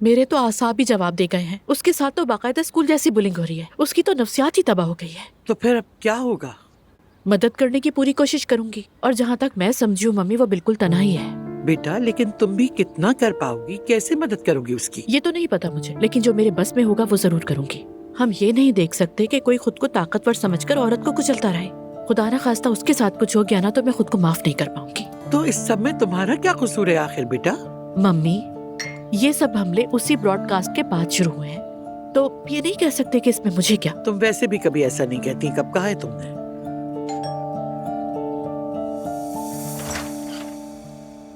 मेरे तो आसाब ही जवाब दे गए हैं। उसके साथ तो बाकायदा स्कूल जैसी बुलिंग हो रही है। उसकी तो नफ्सियात ही तबाह हो गई है। तो फिर अब क्या होगा? मदद करने की पूरी कोशिश करूंगी, और जहाँ तक मैं समझी हूँ मम्मी, वो बिल्कुल तन्हाई है। बेटा, लेकिन तुम भी कितना कर पाओगी? कैसे मदद करोगी उसकी? ये तो नहीं पता मुझे, लेकिन जो मेरे बस में होगा वो जरूर करूंगी। हम ये नहीं देख सकते कि कोई खुद को ताकतवर समझकर औरत को कुचलता रहे। खुदा न खास्ता उसके साथ कुछ हो गया ना, तो मैं खुद को माफ नहीं कर पाऊंगी। तो इस सब में तुम्हारा क्या कसूर है आखिर बेटा? मम्मी, ये सब हमले उसी ब्रॉडकास्ट के बाद शुरू हुए हैं, तो ये नहीं कह सकते कि इसमें मुझे क्या। तुम वैसे भी कभी ऐसा नहीं कहती, कब कहा है तुमने?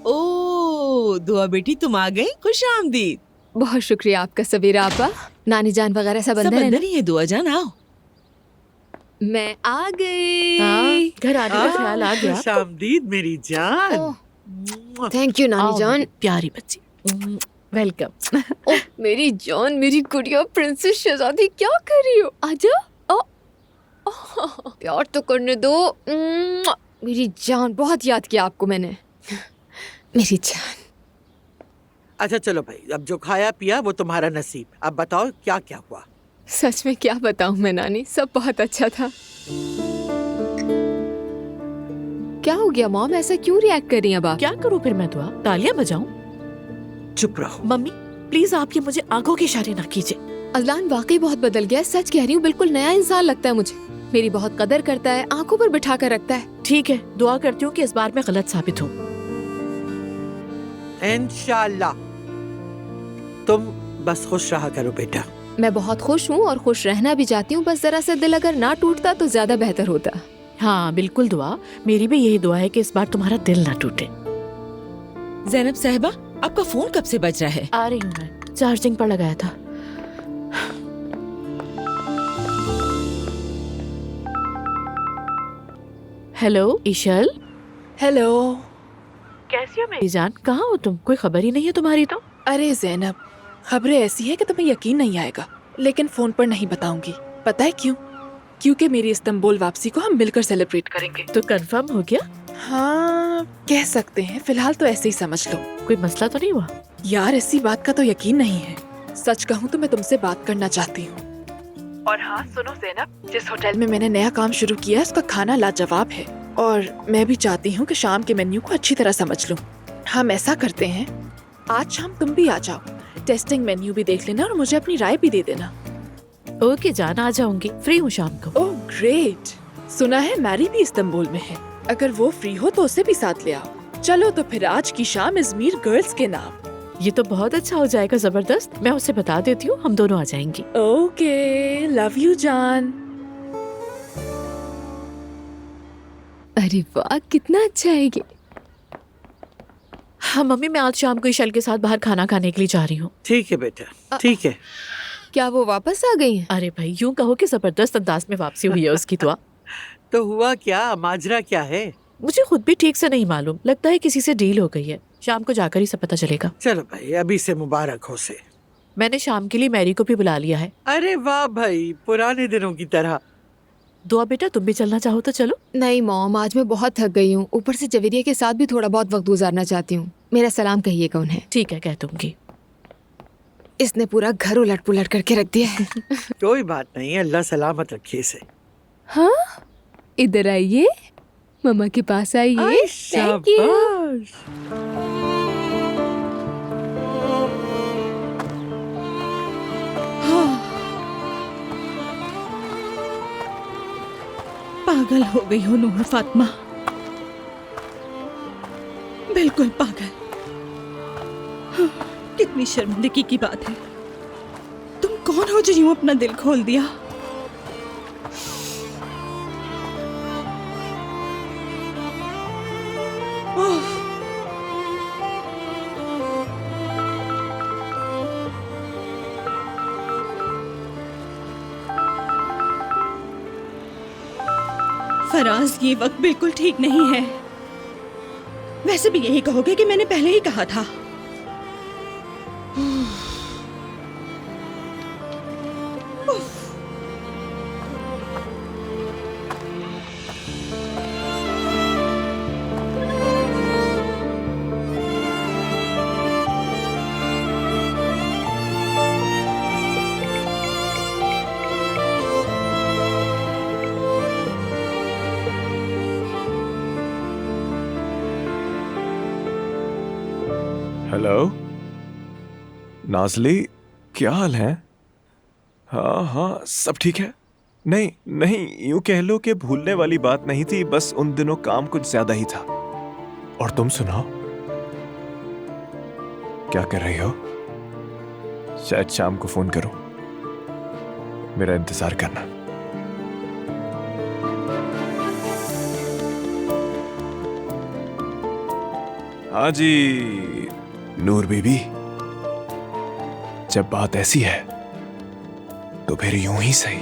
ओ दुआ बेटी, तुम आ गई, खुश आमदीद। बहुत शुक्रिया आपका सबीरा आपा। नानी जान वगैरह सब सब अंदर है ना? अंदर ही है दुआ जान, आओ। मैं आ गई। हाँ, घर आने का ख्याल आ गया। खुश आमदीद मेरी जान। ओह, थैंक यू नानी आओ जान। मेरी प्यारी बच्ची, वेलकम। ओह मेरी जान, मेरी गुड़िया प्रिंसेस शहजादी, क्या कर रही हो? आजा। प्यार तो करने दो। मेरी जान, बहुत याद किया आपको मैंने। मेरी जान। अच्छा चलो भाई, अब जो खाया पिया वो तुम्हारा नसीब। अब बताओ क्या क्या हुआ? सच में क्या बताऊं मैं नानी, सब बहुत अच्छा था। क्या हो गया मॉम, ऐसा क्यों रिएक्ट कर रही हैं अब आप? क्या करूँ फिर मैं? दुआ तालियां बजाऊं? चुप रहो। मम्मी प्लीज, आप ये मुझे आंखों के इशारे ना कीजिए। अजलान वाकई बहुत बदल गया है, सच कह रही हूँ, बिल्कुल नया इंसान लगता है मुझे। मेरी बहुत कदर करता है, आंखों पर बिठा कर रखता है। ठीक है, दुआ करती हूँ कि इस बार मैं गलत साबित हूँ। इंशाल्लाह। तुम बस खुश रहा करो बेटा। मैं बहुत खुश हूँ और खुश रहना भी चाहती हूँ, बस जरा सा दिल अगर ना टूटता तो ज्यादा बेहतर होता। हाँ बिल्कुल दुआ, मेरी भी यही दुआ है कि इस बार तुम्हारा दिल ना टूटे। जैनब साहिबा, आपका फोन कब से बज रहा है? आ रही हूँ मैं, चार्जिंग पर लगाया था। हेलो ईशल। हेलो। कैसी हो मेरी जान? कहाँ हो तुम? कोई खबर ही नहीं है तुम्हारी तो। अरे जैनब, खबरें ऐसी है कि तुम्हें यकीन नहीं आएगा, लेकिन फोन पर नहीं बताऊंगी। पता है क्यों? क्योंकि मेरी इस्तांबुल वापसी को हम मिलकर सेलिब्रेट करेंगे। तो कंफर्म हो गया? हाँ कह सकते हैं, फिलहाल तो ऐसे ही समझ लो। कोई मसला तो नहीं हुआ? यार ऐसी बात का तो यकीन नहीं है। सच कहूँ तो मैं तुमसे बात करना चाहती हूँ। और हाँ सुनो जैनब, जिस होटल में मैंने नया काम शुरू किया है उसका खाना लाजवाब है, और मैं भी चाहती हूँ कि शाम के मेन्यू को अच्छी तरह समझ लूँ। हम ऐसा करते हैं, आज शाम तुम भी आ जाओ, टेस्टिंग मेन्यू भी देख लेना और मुझे अपनी राय भी दे देना। ओके जान, आ जाऊंगी, फ्री हूँ शाम को। Oh great. सुना है मैरी भी इस्तांबुल में है, अगर वो फ्री हो तो उसे भी साथ ले आओ। चलो तो फिर आज की शाम इजमीर गर्ल्स के नाम। ये तो बहुत अच्छा हो जाएगा, जबरदस्त। मैं उसे बता देती हूँ, हम दोनों आ जाएंगी। ओके, लव यू जान। अरे वाह, कितना अच्छा है ये। हाँ मम्मी, मैं आज शाम को ईशल के साथ बाहर खाना खाने के लिए जा रही हूँ। ठीक है बेटा, ठीक है। क्या वो वापस आ गई हैं? अरे भाई, यूं कहो कि जबरदस्त अंदाज में वापसी हुई है उसकी। दुआ तो हुआ क्या, माजरा क्या है? मुझे खुद भी ठीक से नहीं मालूम, लगता है किसी से डील हो गई है। शाम को जाकर ही सब पता चलेगा। चलो भाई, अभी से मुबारक हो से। मैंने शाम के लिए मैरी को भी बुला लिया है। अरे वाह भाई, पुराने दिनों की तरह। दुआ बेटा, तुम भी चलना चाहो तो चलो। नहीं मॉम, आज मैं बहुत थक गई हूँ, ऊपर से जवेरिया के साथ भी थोड़ा बहुत वक्त गुजारना चाहती हूँ। मेरा सलाम कहिएगा उन्हें। ठीक है, कह दूंगी। इसने पूरा घर उलट पुलट करके रख दिया है। कोई बात नहीं, अल्लाह सलामत रखे इसे। हाँ, इधर आइए, मम्मा के पास आइए। Thank you. शाबाश। पागल हो गई हो नूर फातिमा, बिल्कुल पागल। हाँ, कितनी शर्मिंदगी की बात है। तुम कौन हो जो यूं अपना दिल खोल दिया? ओह, फराज, ये वक्त बिल्कुल ठीक नहीं है। वैसे भी यही कहोगे कि मैंने पहले ही कहा था। हेलो नाज़ली, क्या हाल है? हाँ हाँ सब ठीक है। नहीं नहीं, यूं कह लो कि भूलने वाली बात नहीं थी, बस उन दिनों काम कुछ ज्यादा ही था। और तुम सुनाओ, क्या कर रही हो? शायद शाम को फोन करूं, मेरा इंतजार करना। हाँ जी नूर बीबी, जब बात ऐसी है तो फिर यूं ही सही।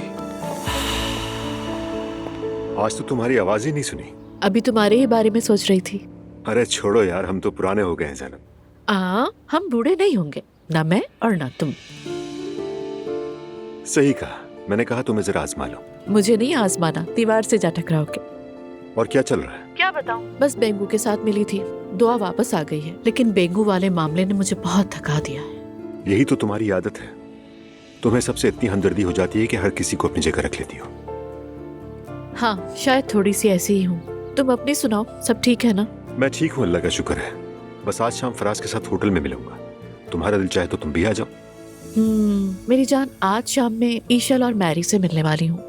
आज तो तुम्हारी आवाज ही नहीं सुनी। अभी तुम्हारे ही बारे में सोच रही थी। अरे छोड़ो यार, हम तो पुराने हो गए हैं ज़ैनब। हम बूढ़े नहीं होंगे, ना मैं और ना तुम। सही कहा, मैंने कहा तुम्हें जरा आजमा लो। मुझे नहीं आजमाना, दीवार से जा टकराओगे। और क्या चल रहा है? क्या बताऊं? बस बेंगू के साथ मिली थी, दुआ वापस आ गई है, लेकिन बेंगू वाले मामले ने मुझे बहुत थका दिया है। यही तो तुम्हारी आदत है, तुम्हें सबसे इतनी हमदर्दी हो जाती है कि हर किसी को अपनी जगह रख लेती हो। हाँ शायद थोड़ी सी ऐसी ही हूँ। तुम अपनी सुनाओ, सब ठीक है ना? मैं ठीक हूँ, अल्लाह का शुक्र है। बस आज शाम फराज के साथ होटल में मिलूंगा, तुम्हारा दिल चाहे तो तुम भी आ जाओ। मेरी जान, आज शाम में ईशल और मैरी से मिलने वाली हूँ।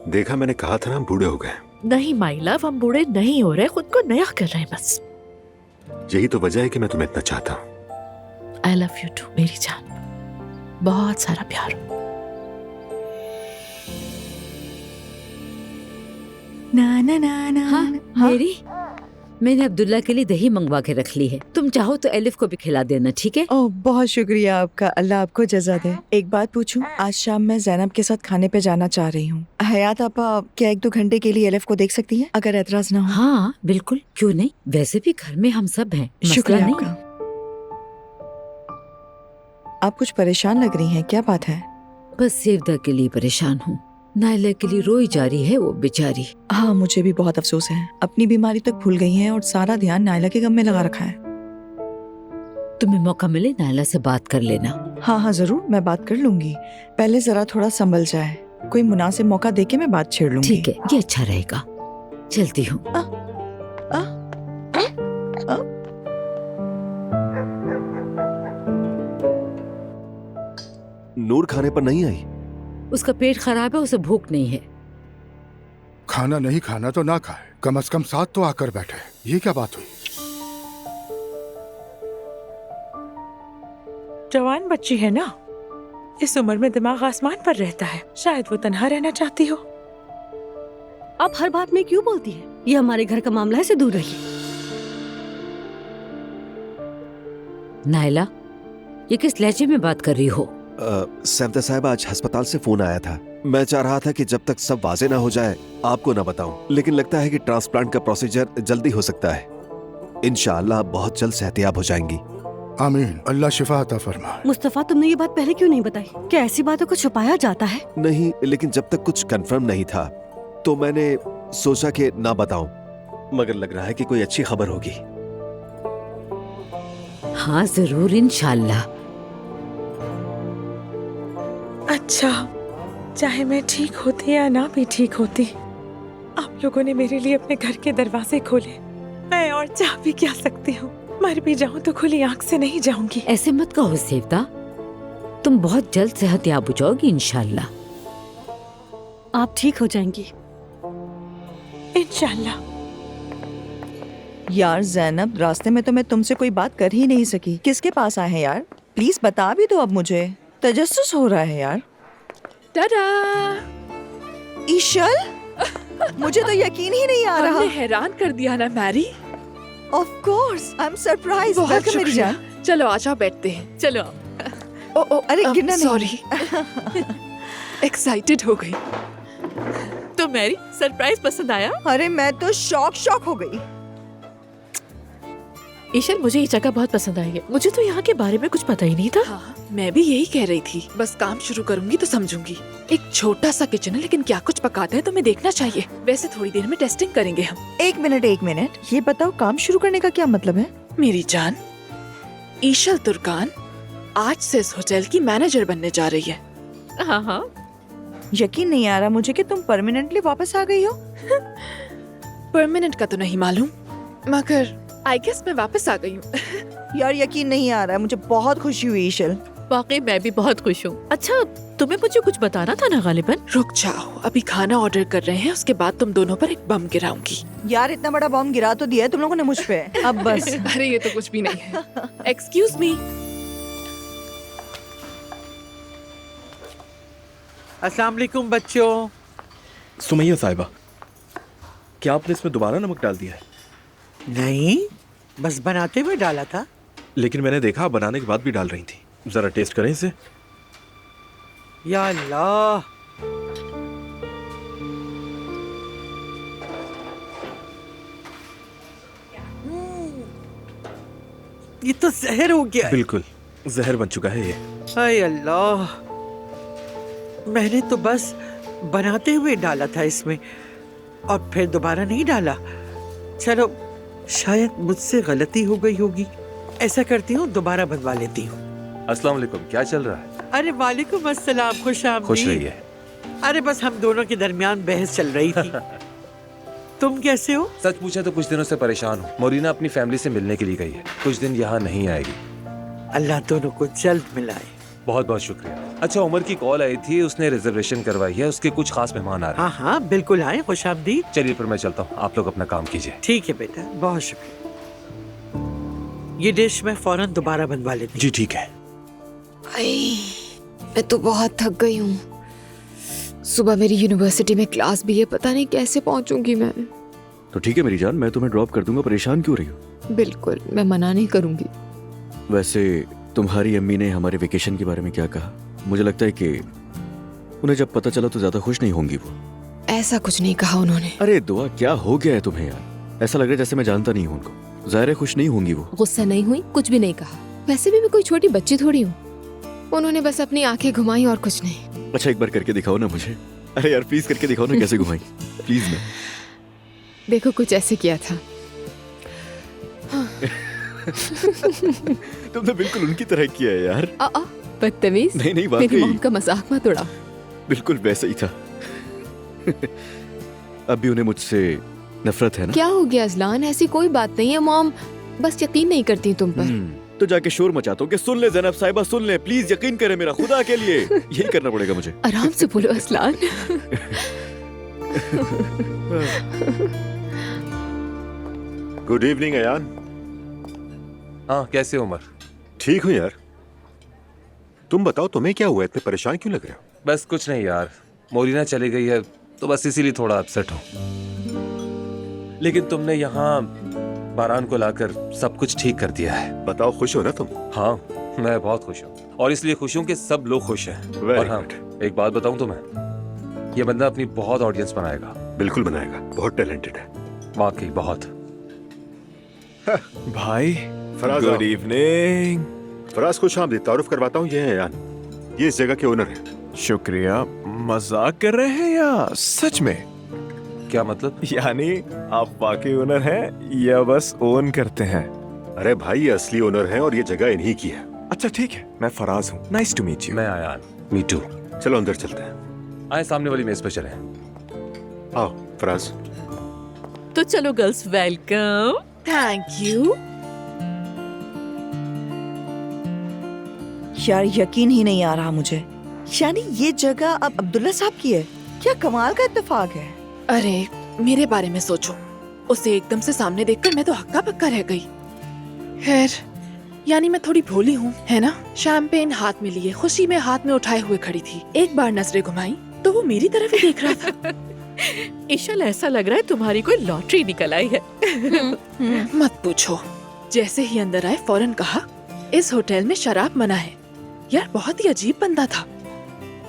देखा, मैंने कहा था ना हम बूढ़े हो गए। नहीं माई लव, हम बूढ़े नहीं हो रहे, खुद को नया कर रहे हैं बस। यही तो वजह है कि मैं तुम्हें इतना चाहता हूँ। आई लव यू टू मेरी जान, बहुत सारा प्यार। ना ना ना ना। हाँ, मेरी मैंने अब्दुल्ला के लिए दही मंगवा के रख ली है, तुम चाहो तो एलिफ को भी खिला देना, ठीक है? ओह बहुत शुक्रिया आपका, अल्लाह आपको जज़ा दे। एक बात पूछूं, आज शाम मैं ज़ैनब के साथ खाने पे जाना चाह रही हूँ। हयात आपा क्या 1-2 घंटे के लिए एलिफ को देख सकती हैं, अगर एतराज ना हो? हाँ बिल्कुल, क्यों नहीं। वैसे भी घर में हम सब हैं, मसला शुक्रिया नहीं। आपका। आप कुछ परेशान लग रही हैं, क्या बात है? बस सेवदा के लिए परेशान हूँ, नायला के लिए रोई जा रही है वो बेचारी। हाँ मुझे भी बहुत अफसोस है, अपनी बीमारी तक भूल गई हैं और सारा ध्यान नायला के गम में लगा रखा है। तुम्हें मौका मिले नायला से बात कर लेना। हाँ हाँ जरूर, मैं बात कर लूंगी, पहले जरा थोड़ा संभल जाए, कोई मुनासिब मौका देके मैं बात छेड़ लूंगी। ठीक है, ये अच्छा रहेगा। चलती हूँ। नूर खाने पर नहीं आई? उसका पेट खराब है, उसे भूख नहीं है। खाना नहीं खाना तो ना खाए, कम से कम साथ तो आकर बैठे। ये क्या बात हुई? जवान बच्ची है ना, इस उम्र में दिमाग आसमान पर रहता है, शायद वो तन्हा रहना चाहती हो। आप हर बात में क्यों बोलती है? ये हमारे घर का मामला है, इससे दूर रहिए। नायला, ये किस लहजे में बात कर रही हो? सैफदा साहब, आज अस्पताल से फोन आया था। मैं चाह रहा था कि जब तक सब वाजे ना हो जाए आपको ना बताऊं, लेकिन लगता है कि ट्रांसप्लांट का प्रोसीजर जल्दी हो सकता है। इंशाअल्लाह आप बहुत जल्द सेहतियाब हो जाएंगी। आमीन, अल्लाह शिफा अता फरमाए। मुस्तफा, तुमने ये बात पहले क्यों नहीं बताई? क्या ऐसी बातों को छुपाया जाता है? नहीं, लेकिन जब तक कुछ कंफर्म नहीं था तो मैंने सोचा कि ना बताऊं, मगर लग रहा है कि कोई अच्छी खबर होगी। हाँ जरूर, इंशाअल्लाह। अच्छा, चाहे मैं ठीक होती या ना भी ठीक होती, आप लोगों ने मेरे लिए अपने घर के दरवाजे खोले। मैं और चाह भी क्या सकती हूँ, मर भी जाऊँ तो खुली आंख से नहीं जाऊंगी। ऐसे मत कहो सेवदा, तुम बहुत जल्द सेहतियाब हो जाओगी इंशाअल्लाह। आप ठीक हो जाएंगी इंशाअल्लाह। यार ज़ैनब, रास्ते में तो मैं तुमसे कोई बात कर ही नहीं सकी। किसके पास आए हैं यार? प्लीज बता भी दो, अब मुझे तजस्सुस हो रहा है यार। टाटा। ईशल, मुझे तो यकीन ही नहीं आ रहा। हमने हैरान कर दिया ना Mary. Of course, I am surprised. बहुत वेलकम मेरी शुक्रिया। जान। चलो आ जाओ, बैठते हैं। चलो। ओ अरे गिरना नहीं। सॉरी। एक्साइटेड हो गई। तो मैरी, सरप्राइज पसंद आया? अरे मैं तो शॉक हो गई। ईशल, मुझे ये जगह बहुत पसंद आई है। मुझे तो यहाँ के बारे में कुछ पता ही नहीं था। हाँ, मैं भी यही कह रही थी। बस काम शुरू करूंगी तो समझूंगी। एक छोटा सा किचन है, लेकिन क्या कुछ पकाते हैं तुम्हें देखना चाहिए। वैसे थोड़ी देर में टेस्टिंग करेंगे हम। एक मिनट, ये बताओ काम शुरू करने का क्या मतलब है? मेरी जान, ईशल तुर्कान आज से इस होटल की मैनेजर बनने जा रही है। हाँ। यकीन नहीं आ रहा मुझे कि तुम परमानेंटली वापस आ गई हो। परमानेंट का तो नहीं मालूम, मगर आई गेस मैं वापस आ गई हूँ। यार यकीन नहीं आ रहा है, मुझे बहुत खुशी हुई ईशल। वाकई मैं भी बहुत खुश हूँ। अच्छा, तुम्हें मुझे कुछ बताना था ना गालिबन? रुक जाओ, अभी खाना ऑर्डर कर रहे हैं, उसके बाद तुम दोनों पर एक बम गिराऊंगी। यार इतना बड़ा बॉम्ब गिरा तो दिया है तुम लोगों ने मुझ पे, अब बस। अरे ये तो कुछ भी नहीं है। Excuse me. अस्सलाम वालेकुम बच्चों। सुमैया साहिबा, क्या आपने इसमें दोबारा नमक डाल दिया है? नहीं, बस बनाते हुए डाला था। लेकिन मैंने देखा आप बनाने के बाद भी डाल रही थी। जरा टेस्ट करें इसे। या अल्लाह, ये तो जहर हो गया है। बिल्कुल जहर बन चुका है ये। हाय अल्लाह, मैंने तो बस बनाते हुए डाला था इसमें और फिर दोबारा नहीं डाला। चलो, शायद मुझसे गलती हो गई होगी। ऐसा करती हूँ, दोबारा बनवा लेती हूँ। अस्सलाम वालेकुम, क्या चल रहा है? अरे वालेकुम अस्सलाम, खुश आमदीद। खुश रहिए। अरे बस हम दोनों के दरमियान बहस चल रही थी। तुम कैसे हो? सच पूछा तो कुछ दिनों से परेशान हूँ। मोरीना अपनी फैमिली से मिलने के लिए गई है, कुछ दिन यहाँ नहीं आएगी। अल्लाह दोनों को जल्द मिलाए। बहुत बहुत शुक्रिया। अच्छा, उमर की कॉल आई थी, उसने रिजर्वेशन करवाई है, उसके कुछ खास मेहमान आ रहे हैं। हाँ हाँ बिल्कुल आए, खुश आमदीद। चलिए फिर मैं चलता हूँ, आप लोग अपना काम कीजिए। ठीक है बेटा, बहुत शुक्रिया। ये डिश मैं फौरन दोबारा बनवा लेती हूँ। जी ठीक है। मैं तो बहुत थक गई हूँ। सुबह मेरी यूनिवर्सिटी में क्लास भी है, पता नहीं कैसे पहुँचूंगी मैं। तो ठीक है मेरी जान, मैं तुम्हें ड्रॉप कर दूंगा, परेशान क्यों रही हो? बिल्कुल, मैं मना नहीं करूंगी। वैसे तुम्हारी अम्मी ने हमारे वेकेशन के बारे में क्या कहा? मुझे लगता है कि उन्हें जब पता चला तो ज्यादा खुश नहीं होंगी वो। ऐसा कुछ नहीं कहा उन्होंने। अरे दुआ, क्या हो गया है तुम्हें यार? ऐसा लग रहा है जैसे मैं जानता नहीं हूँ उनको। ज़ाहिर है खुश नहीं होंगी वो। गुस्सा नहीं हुई, कुछ भी नहीं कहा। वैसे भी मैं कोई छोटी बच्ची थोड़ी हूँ। उन्होंने बस अपनी आंखें घुमाई और कुछ नहीं। अच्छा एक बार करके दिखाओ ना मुझे। अरे यार प्लीज करके दिखाओ ना कैसे घुमाई, प्लीज ना। देखो कुछ ऐसे किया था। हाँ। तुमने बिल्कुल उनकी तरह किया है यार। बदतमीज। नहीं नहीं, मेरी मॉम वाकई का मजाक मत उड़ा। बिल्कुल वैसा ही था। अब भी उन्हें मुझसे नफरत है ना? क्या हो गया अजलान? ऐसी कोई बात नहीं है, मॉम बस यकीन नहीं करती तुम पर। तो जाके शोर मचाता हूँ कि सुन ले ज़ैनब साहिबा, सुन ले प्लीज, यकीन करे मेरा, खुदा के लिए। यही करना पड़ेगा मुझे। आराम से बोलो अजलान। Good evening Ayan. हाँ, कैसे हो उमर? ठीक हूँ यार। तुम बताओ तुम्हें क्या हुआ, इतने परेशान क्यों लग रहे हो? बस कुछ नहीं यार, मोरीना चली गई है तो बस इसीलिए थोड़ा अपसेट हूँ। लेकिन तुमने यहाँ बारान को लाकर सब कुछ ठीक कर दिया है। बताओ, खुश हो ना तुम? हाँ, मैं बहुत खुश हूँ और इसलिए खुश हूँ कि सब लोग खुश हैं। Very और हाँ, एक बात बताऊँ तुम्हें, ये बंदा अपनी बहुत ऑडियंस बनाएगा। बिल्कुल बनाएगा, बहुत टैलेंटेड है। वाकई बहुत। भाई फराज, गुड इवनिंग। फराज खुश आमदीद, तारुफ करवाता हूँ, ये है अयान, ये इस जगह के ओनर है। शुक्रिया। मजाक कर रहे हैं या सच में? क्या मतलब? यानी आप वाकई ओनर हैं या बस ओन करते हैं? अरे भाई, ये असली ओनर है और ये जगह इन्हीं की है। अच्छा ठीक है, मैं फराज हूँ। Nice to meet you. मैं आयान। मी टू। चलो अंदर चलते हैं। आए सामने वाली मेज पे चलें। आओ फराज। तो चलो गर्ल्स, वेलकम। Thank you. यार यकीन ही नहीं आ रहा मुझे, यानी ये जगह अब अब्दुल्ला साहब की है। क्या कमाल का इत्तेफाक है। अरे मेरे बारे में सोचो, उसे एकदम से सामने देखकर मैं तो हक्का बक्का रह गई। खैर, यानी मैं थोड़ी भोली हूँ, है ना? शैम्पेन हाथ में लिए, खुशी में हाथ में उठाए हुए खड़ी थी। एक बार नजरें घुमाई तो वो मेरी तरफ ही देख रहा था। ईशल, ऐसा लग रहा है तुम्हारी कोई लॉटरी निकल आई है। मत पूछो। जैसे ही अंदर आए फौरन कहा, इस होटल में शराब मना है। यार बहुत ही अजीब बंदा था।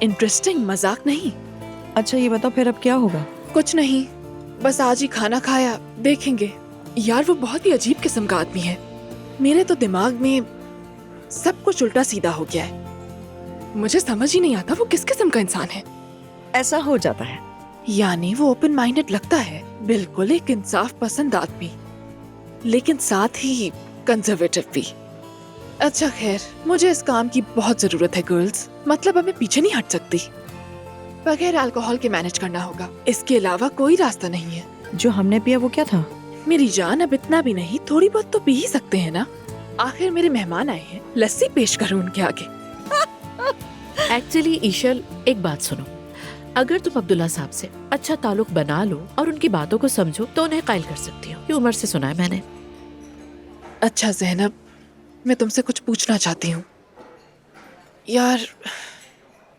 इंटरेस्टिंग, मजाक नहीं। अच्छा ये बताओ फिर अब क्या होगा? कुछ नहीं, बस आज ही खाना खाया, देखेंगे। यार वो बहुत ही अजीब किस्म का आदमी है। मेरे तो दिमाग में सब कुछ उल्टा सीधा हो गया है। मुझे समझ ही नहीं आता वो किस किस्म का इंसान है। ऐसा हो जाता है। यानी वो ओपन माइंडेड लगता है, बिल्कुल एक इंसाफ पसंद आदमी, लेकिन साथ ही कंजर्वेटिव भी। अच्छा खैर, मुझे इस काम की बहुत जरूरत है गर्ल्स, मतलब अब मैं पीछे नहीं हट सकती। बगैर अल्कोहल के मैनेज करना होगा, इसके अलावा कोई रास्ता नहीं है। जो हमने पिया वो क्या था? मेरी जान, अब इतना भी नहीं, थोड़ी बहुत तो पी ही सकते हैं ना। आखिर मेरे मेहमान आए हैं, लस्सी पेश करूं उनके आगे। एक्चुअली ईशल, एक बात सुनो, अगर तुम अब्दुल्ला साहब से अच्छा ताल्लुक बना लो और उनकी बातों को समझो तो उन्हें कायल कर सकती हो। ये उमर से सुना है मैंने। अच्छा ज़ैनब, मैं तुमसे कुछ पूछना चाहती हूँ यार।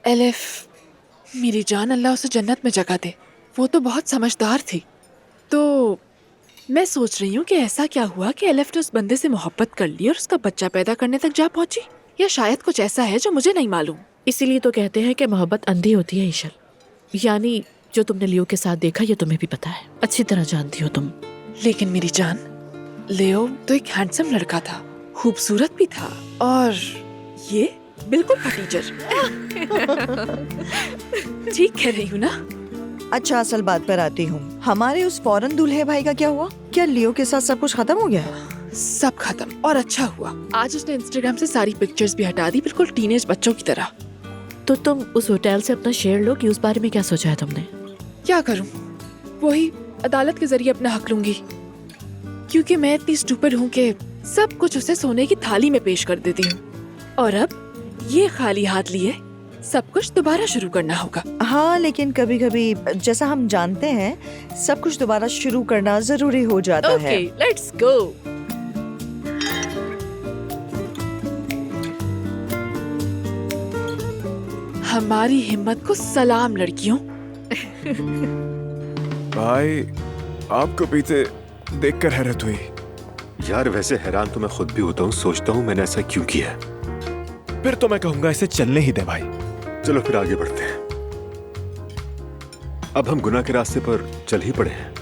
एलिफ, मेरी जान, अल्लाह उसे जन्नत में जगह दे, वो तो बहुत समझदार थी। तो मैं सोच रही हूँ कि ऐसा क्या हुआ कि एलिफ ने उस बंदे से मोहब्बत कर ली और उसका बच्चा पैदा करने तक जा पहुंची, या शायद कुछ ऐसा है जो मुझे नहीं मालूम। इसीलिए तो कहते हैं कि मोहब्बत अंधी होती है ईशल। यानी जो तुमने लियो के साथ देखा ये तुम्हें भी पता है, अच्छी तरह जानती हो तुम। लेकिन मेरी जान, लियो तो एक हैंडसम लड़का था, खूबसूरत भी था, और ये बिल्कुल टीचर। ठीक कह रही हूँ ना? अच्छा, असल बात पर आती हूँ। हमारे उस फौरन दूल्हे भाई का क्या हुआ? क्या लियो के साथ सब कुछ खत्म हो गया? सब खत्म, और अच्छा हुआ। आज उसने इंस्टाग्राम से सारी पिक्चर्स भी हटा दी, बिल्कुल टीनेज बच्चों की तरह। तो तुम उस होटल से अपना शेयर लो कि उस बारे में क्या सोचा है तुमने? क्या करूं? वही अदालत के जरिए अपना हक लूंगी, क्योंकि मैं इतनी स्टूपिड हूँ कि सब कुछ उसे सोने की थाली में पेश कर देती हूँ, और अब ये खाली हाथ लिए सब कुछ दोबारा शुरू करना होगा। हाँ, लेकिन कभी कभी जैसा हम जानते हैं सब कुछ दोबारा शुरू करना जरूरी हो जाता है। Okay, let's go. हमारी हिम्मत को सलाम लड़कियों। भाई, आपको पीते देखकर हैरत हुई। यार वैसे हैरान तो मैं खुद भी होता हूँ, सोचता हूँ मैंने ऐसा क्यों किया। फिर तो मैं कहूंगा इसे चलने ही दे भाई। चलो फिर आगे बढ़ते हैं। अब हम गुनाह के रास्ते पर चल ही पड़े हैं,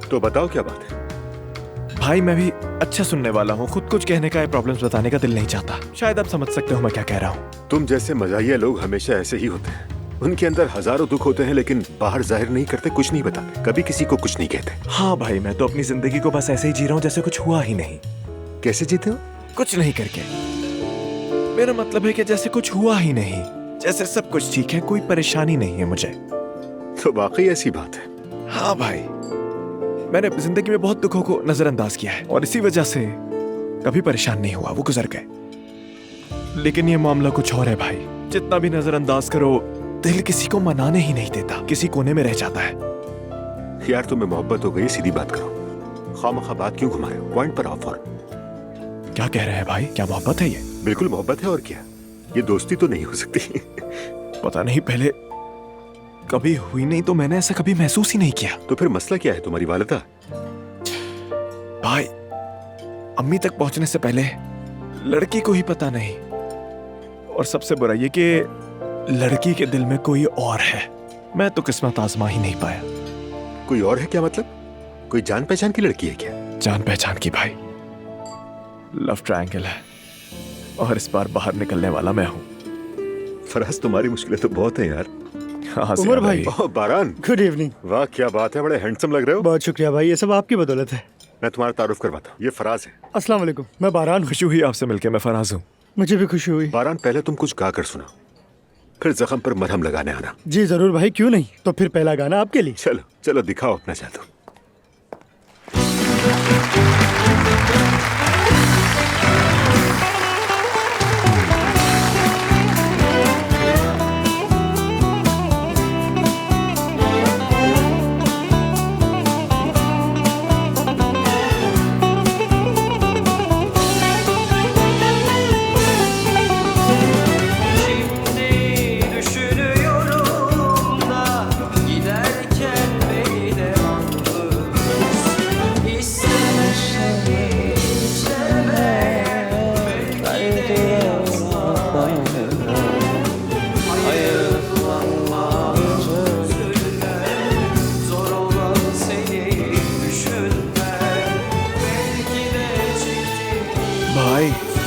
तो बताओ क्या बात है। भाई मैं भी अच्छा सुनने वाला हूँ, खुद कुछ कहने का या प्रॉब्लम्स बताने का दिल नहीं चाहता। शायद आप समझ सकते हो मैं क्या कह रहा हूँ। तुम जैसे मजाहिया लोग हमेशा ऐसे ही होते हैं। उनके अंदर हजारों दुख होते हैं लेकिन बाहर जाहिर नहीं करते, कुछ नहीं बताते, कभी किसी को कुछ नहीं कहते। हाँ भाई, मैं तो अपनी जिंदगी को बस ऐसे ही जी रहा हूँ जैसे कुछ हुआ ही नहीं। कैसे जीते हो? कुछ नहीं करके। मेरा मतलब है कि जैसे कुछ हुआ ही नहीं, जैसे सब कुछ ठीक है, कोई परेशानी नहीं है मुझे। तो वाकई ऐसी बात है? हाँ भाई, मैंने अपनी जिंदगी में बहुत दुखों को नजरअंदाज किया है और इसी वजह से कभी परेशान नहीं हुआ, वो गुजर गए। लेकिन ये मामला कुछ और है भाई। जितना भी नजरअंदाज करो, दिल किसी को मनाने ही नहीं देता, किसी कोने में रह जाता है। यार तुम्हें मोहब्बत हो गई, सीधी बात करो। खामखा बात क्यों घुमा रहे हो? पॉइंट पर आओ फौरन। क्या कह रहे हैं भाई? क्या मोहब्बत है ये? बिल्कुल मोहब्बत है, और क्या। ये दोस्ती तो नहीं हो सकती। पता नहीं, पहले कभी हुई नहीं तो मैंने ऐसा कभी महसूस ही नहीं किया। तो फिर मसला क्या है? तुम्हारी वालिदा? भाई, अम्मी तक पहुंचने से पहले लड़की को ही पता नहीं, और सबसे बुरा ये कि लड़की के दिल में कोई और है। मैं तो किस्मत आजमा ही नहीं पाया। कोई और है क्या मतलब? कोई जान पहचान की लड़की है क्या? जान पहचान की भाई, लव ट्रायंगल है, और इस बार बाहर निकलने वाला मैं हूँ। फराज, तुम्हारी मुश्किलें तो बहुत हैं यार। हाँ उमर भाई। बारान, गुड इवनिंग। वाह क्या बात है, बड़े हैंडसम लग रहे हो। बहुत शुक्रिया भाई, ये सब आपकी बदौलत है। मैं तुम्हारा तारुफ करवाता हूँ, ये फराज है। अस्सलाम वालेकुम, मैं बारान हूँ। खुशी हुई आपसे मिलके, मैं फराज हूँ। मुझे भी खुशी हुई। बारान, पहले तुम कुछ गा कर सुनाओ, फिर जख्म पर मरहम लगाने आना। जी जरूर भाई, क्यों नहीं। तो फिर पहला गाना आपके लिए। चलो चलो, दिखाओ अपना जादू।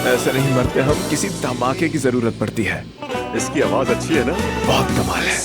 ऐसे नहीं मरते हम, किसी धमाके की जरूरत पड़ती है। इसकी आवाज अच्छी है ना? बहुत कमाल है।